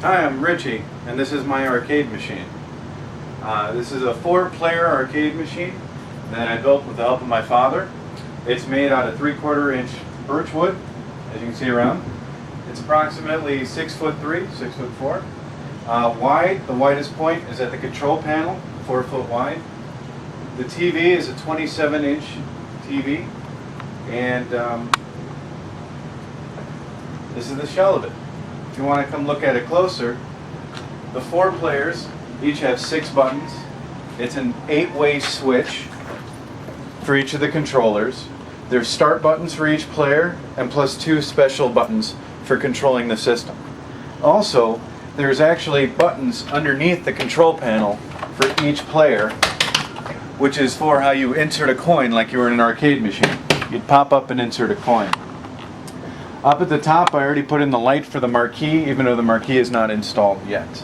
Hi, I'm Richie, and this is my arcade machine. This is a 4-player arcade machine that I built with the help of my father. It's made out of 3/4 inch birch wood, as you can see around. It's approximately 6'3", 6'4". Wide, the widest point is at the control panel, 4 foot wide. The TV is a 27-inch TV, and this is the shell of it. If you want to come look at it closer, the 4 players each have 6 buttons. It's an 8-way switch for each of the controllers. There's start buttons for each player, and plus 2 special buttons for controlling the system. Also, there's actually buttons underneath the control panel for each player, which is for how you insert a coin like you were in an arcade machine. You'd pop up and insert a coin. Up at the top, I already put in the light for the marquee, even though the marquee is not installed yet.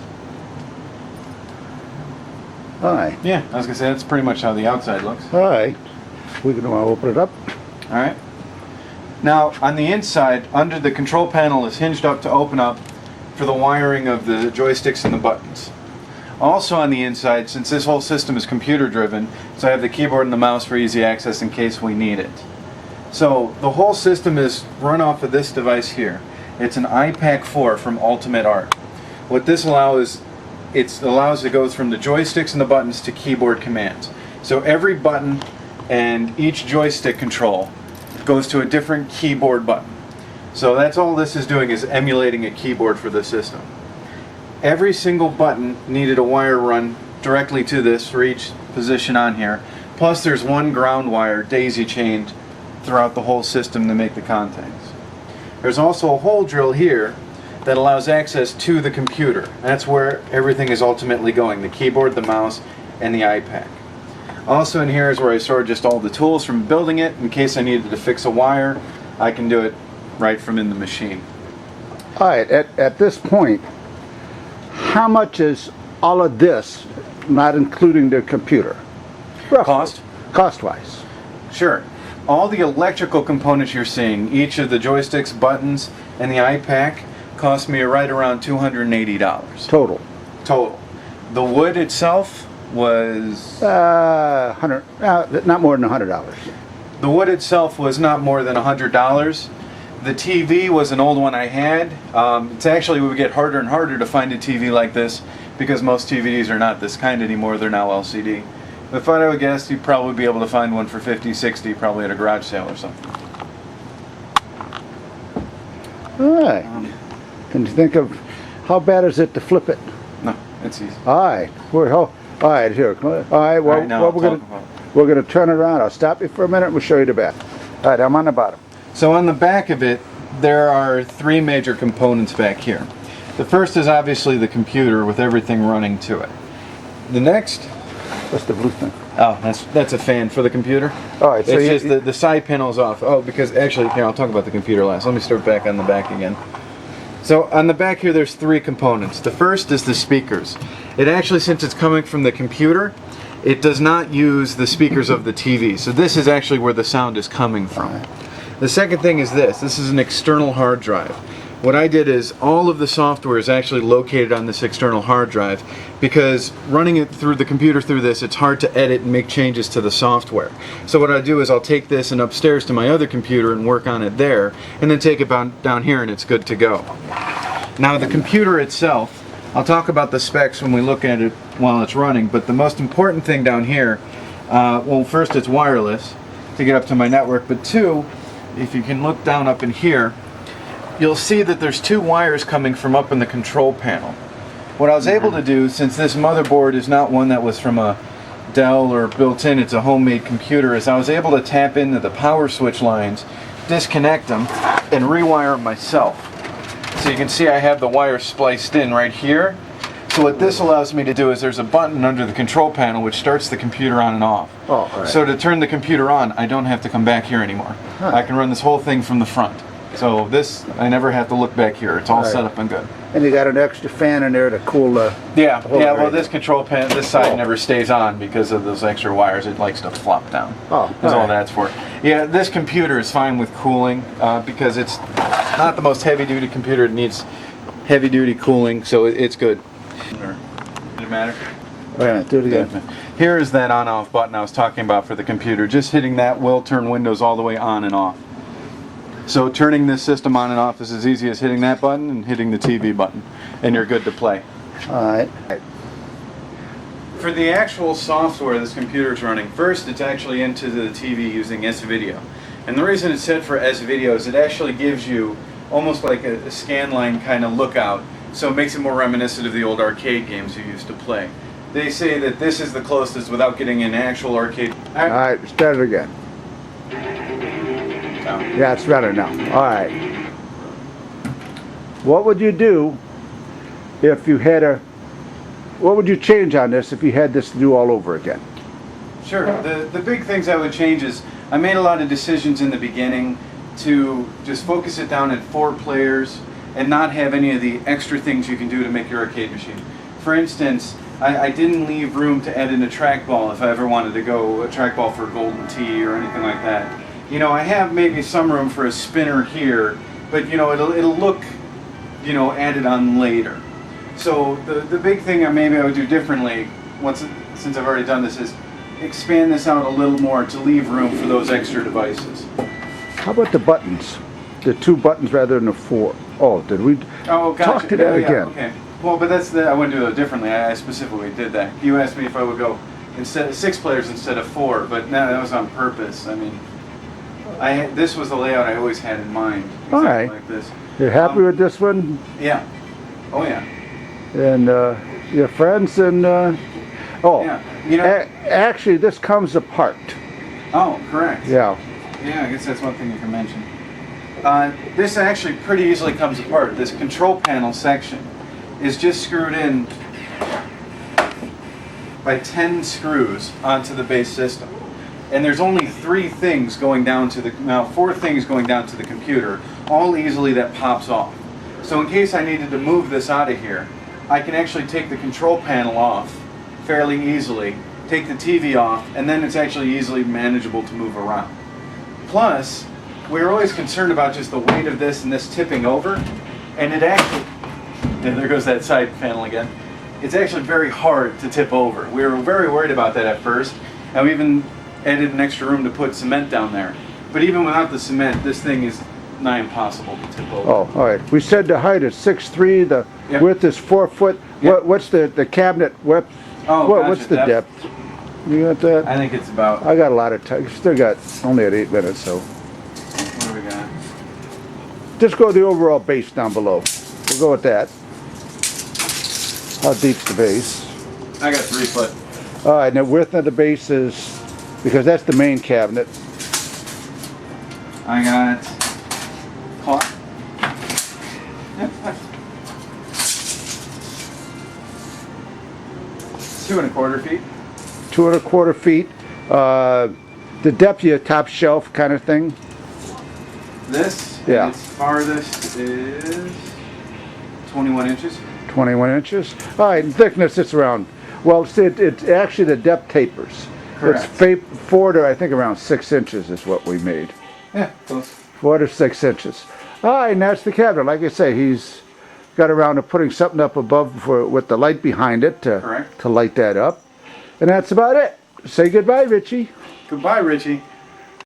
Hi. Yeah, I was going to say, that's pretty much how the outside looks. Hi. We're going to open it up. Alright. Now, on the inside, under the control panel is hinged up to open up for the wiring of the joysticks and the buttons. Also on the inside, since this whole system is computer driven, so I have the keyboard and the mouse for easy access in case we need it. So the whole system is run off of this device here. It's an iPac 4 from Ultimate Art. What this allows it goes from the joysticks and the buttons to keyboard commands. So every button and each joystick control goes to a different keyboard button. So that's all this is doing, is emulating a keyboard for the system. Every single button needed a wire run directly to this for each position on here. Plus there's one ground wire daisy chained throughout the whole system to make the contacts. There's also a hole drill here that allows access to the computer. That's where everything is ultimately going, the keyboard, the mouse, and the iPad. Also in here is where I store just all the tools from building it. In case I needed to fix a wire, I can do it right from in the machine. Alright, at this point, how much is all of this, not including the computer? Roughly. Cost? Cost-wise. Sure. All the electrical components you're seeing, each of the joysticks, buttons, and the iPad, cost me right around $280. Total. Total. The wood itself was... not more than $100. The wood itself was not more than $100. The TV was an old one I had. It's actually, we would get harder and harder to find a TV like this because most TVs are not this kind anymore. They're now LCD. If I would guess, you'd probably be able to find one for $50, $60, probably at a garage sale or something. Alright. Can you think of, how bad is it to flip it? No, it's easy. Alright. Alright, here. Alright, well, now we're gonna turn it around. I'll stop you for a minute and we'll show you the back. Alright, I'm on the bottom. So on the back of it, there are 3 major components back here. The first is obviously the computer with everything running to it. The next... What's the blue thing? Oh, that's a fan for the computer. Alright, so it's just the side panel's off. Oh, because actually, here, I'll talk about the computer last. Let me start back on the back again. So on the back here, there's 3 components. The first is the speakers. It actually, since it's coming from the computer, it does not use the speakers of the TV. So this is actually where the sound is coming from. The second thing is this. This is an external hard drive. What I did is all of the software is actually located on this external hard drive because running it through the computer through this, it's hard to edit and make changes to the software. So what I do is I'll take this and upstairs to my other computer and work on it there, and then take it down here and it's good to go. Now the computer itself, I'll talk about the specs when we look at it while it's running, but the most important thing down here, well, first it's wireless to get up to my network, but 2, if you can look down up in here, you'll see that there's 2 wires coming from up in the control panel. What I was able to do, since this motherboard is not one that was from a Dell or built in, it's a homemade computer, is I was able to tap into the power switch lines, disconnect them, and rewire them myself. So you can see I have the wire spliced in right here. So what this allows me to do is there's a button under the control panel which starts the computer on and off. Oh, right. So to turn the computer on, I don't have to come back here anymore. Huh. I can run this whole thing from the front. So this, I never have to look back here. It's all set up and good. And you got an extra fan in there to cool the... Well, this control pan, this side never stays on because of those extra wires. It likes to flop down. Oh, that's all that's for. Yeah, this computer is fine with cooling because it's not the most heavy-duty computer. It needs heavy duty cooling, so it's good. Did it matter? Wait a minute, do it again. Here is that on off button I was talking about for the computer. Just hitting that will turn Windows all the way on and off. So turning this system on and off is as easy as hitting that button and hitting the TV button, and you're good to play. Alright. For the actual software this computer is running, first it's actually into the TV using S-Video. And the reason it's set for S-Video is it actually gives you almost like a scan line kind of lookout, so it makes it more reminiscent of the old arcade games you used to play. They say that this is the closest without getting an actual arcade. Alright, start it again. Yeah, it's better now. Alright. What would you do if you had what would you change on this if you had this to do all over again? Sure. The big things I would change is I made a lot of decisions in the beginning to just focus it down at 4 players and not have any of the extra things you can do to make your arcade machine. For instance, I didn't leave room to add in a trackball if I ever wanted to go a trackball for Golden Tee or anything like that. You know, I have maybe some room for a spinner here, but you know, it'll look, you know, added on later. So the big thing maybe I would do differently, since I've already done this, is expand this out a little more to leave room for those extra devices. How about the buttons? The 2 buttons rather than the 4. Oh, did we gotcha. talk to that Yeah, again? Okay. Well, but I wouldn't do it differently. I specifically did that. You asked me if I would go instead of 6 players instead of 4, but no, that was on purpose. I mean, this was the layout I always had in mind. Exactly All right. Like this. You're happy with this one? Yeah. Oh yeah. And your friends and oh, Yeah. You know. Actually, this comes apart. Oh, correct. Yeah. Yeah, I guess that's one thing you can mention. This actually pretty easily comes apart. This control panel section is just screwed in by 10 screws onto the base system. And there's only 4 things going down to the computer, all easily that pops off. So in case I needed to move this out of here, I can actually take the control panel off fairly easily, take the TV off, and then it's actually easily manageable to move around. Plus, we were always concerned about just the weight of this and this tipping over, and it actually, and there goes that side panel again, it's actually very hard to tip over. We were very worried about that at first, and we even added an extra room to put cement down there. But even without the cement, this thing is nigh impossible to tip over. Oh, all right. We said the height is 6'3", the Yep. width is 4 foot. Yep. What's the cabinet width? Oh, What's gotcha, the depth? You got that? I think it's about, I got a lot of time. Still got only at 8 minutes, so what do we got? just go to the overall base down below. We'll go with that. How deep's the base? I got 3 foot. All right, and the width of the base is, because that's the main cabinet. I got, clock. 2 1/4 feet. 2 1/4 feet. The depth of your top shelf kind of thing. This, Yeah. its farthest is 21 inches. 21 inches. All right, and thickness it's around. Well, see, it's actually the depth tapers. Correct. It's 4 to I think around 6 inches is what we made. Yeah, close. 4 to 6 inches. All right, and that's the cabinet. Like I say, he's got around to putting something up above with the light behind it Correct. to light that up. And that's about it. Say goodbye, Richie. Goodbye, Richie.